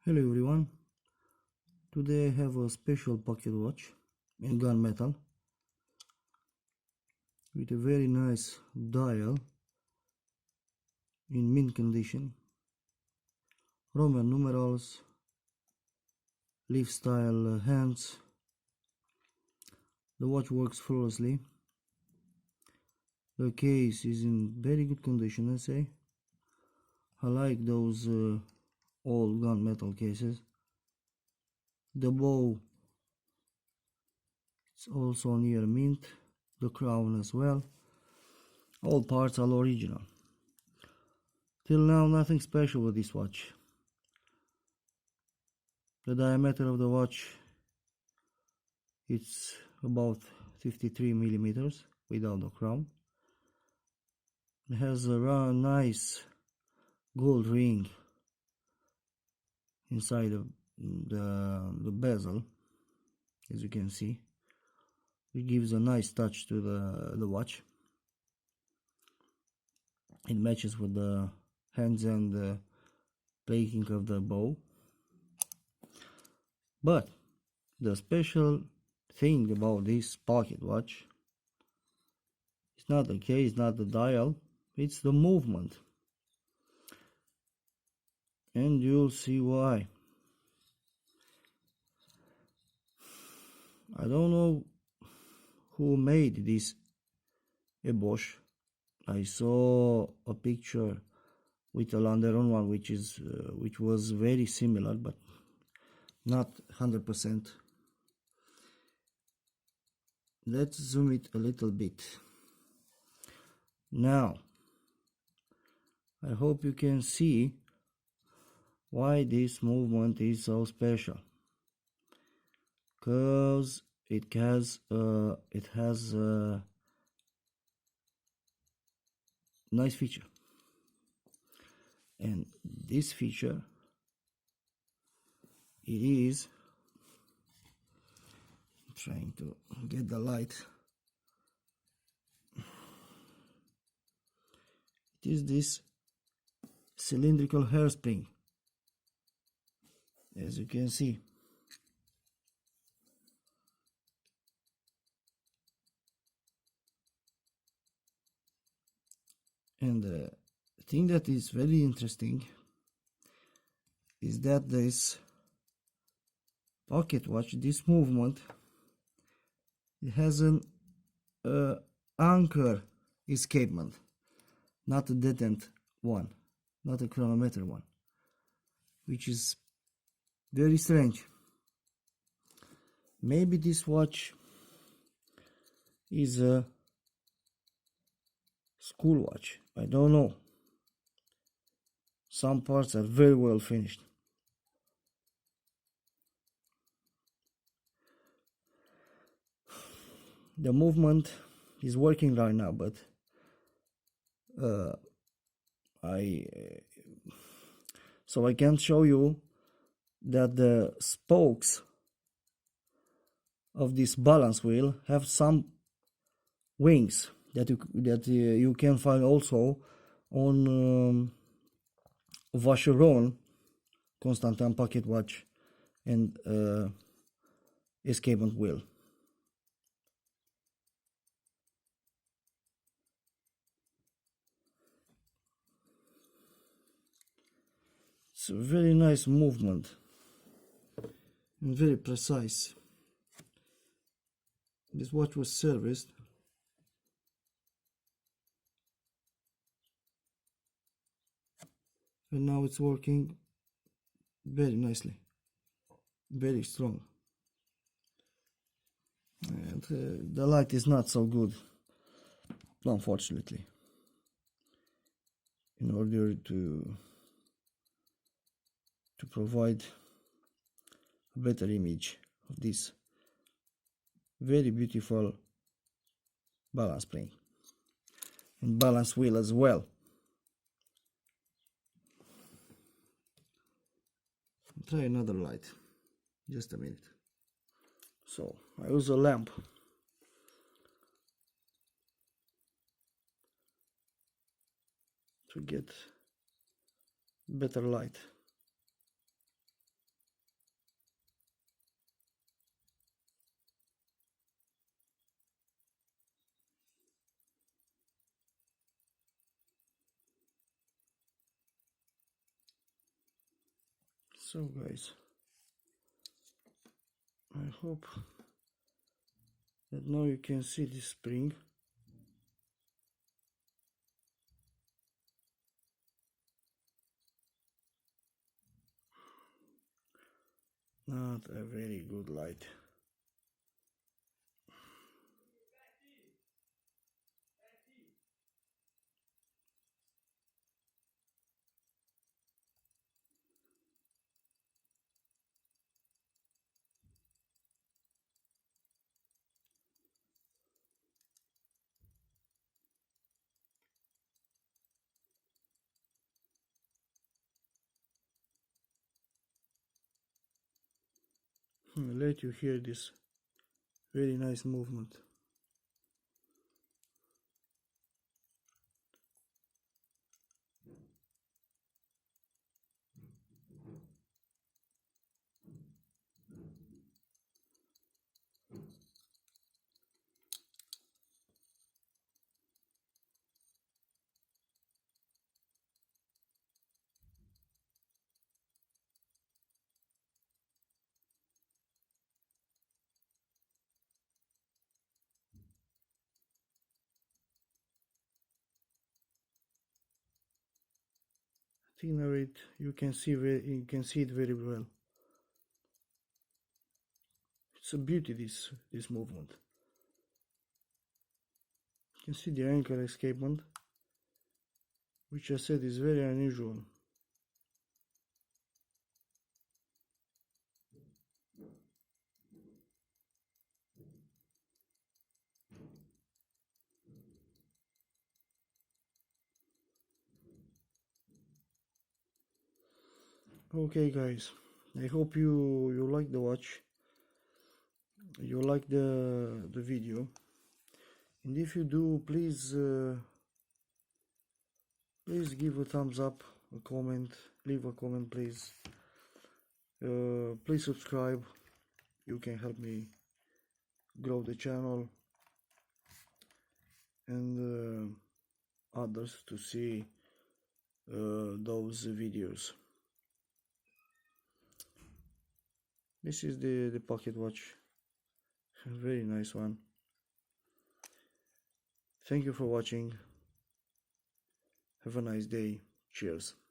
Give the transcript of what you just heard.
Hello everyone, today I have a special pocket watch in gunmetal with a very nice dial in mint condition, Roman numerals, leaf style hands. The watch works flawlessly. The case is in very good condition, I say. I like those old gunmetal cases. The bow is also near mint, the crown as well. All parts are original. Till now nothing special with this watch. The diameter of the watch it's about 53 millimeters without the crown. It has a nice gold ring inside of the bezel, as you can see. It gives a nice touch to the watch. It matches with the hands and the plating of the bow. But the special thing about this pocket watch, it's not the case, not the dial, it's the movement. And you'll see why. I don't know who made this Bosch. I saw a picture with a Landeron one which was very similar, but not 100%. Let's zoom it a little bit. Now, I hope you can see why this movement is so special. Because it has a nice feature, and this feature I'm trying to get the light. It is this cylindrical hairspring, as you can see. And the thing that is very interesting is that this pocket watch, this movement, it has an anchor escapement, not a detent one, not a chronometer one, which is very strange. Maybe this watch is a school watch, I don't know. Some parts are very well finished. The movement is working right now, but I can show you that the spokes of this balance wheel have some wings that you can find also on Vacheron Constantin pocket watch and escapement wheel. It's a very nice movement and very precise. This watch was serviced and now it's working very nicely, very strong. And the light is not so good, unfortunately. In order to provide a better image of this very beautiful balance spring and balance wheel as well. Try another light, just a minute. So I use a lamp to get better light. So guys, I hope that now you can see this spring. Not a very good light. Let you hear this very nice movement. I think now you can see it very well. It's a beauty, this movement. You can see the ankle escapement, which I said is very unusual. Okay guys, I hope you like the watch, you like the video, and if you do, please give a thumbs up, a comment, leave a comment please. Please subscribe, you can help me grow the channel and others to see those videos. This is the pocket watch, a very nice one. Thank you for watching. Have a nice day. Cheers.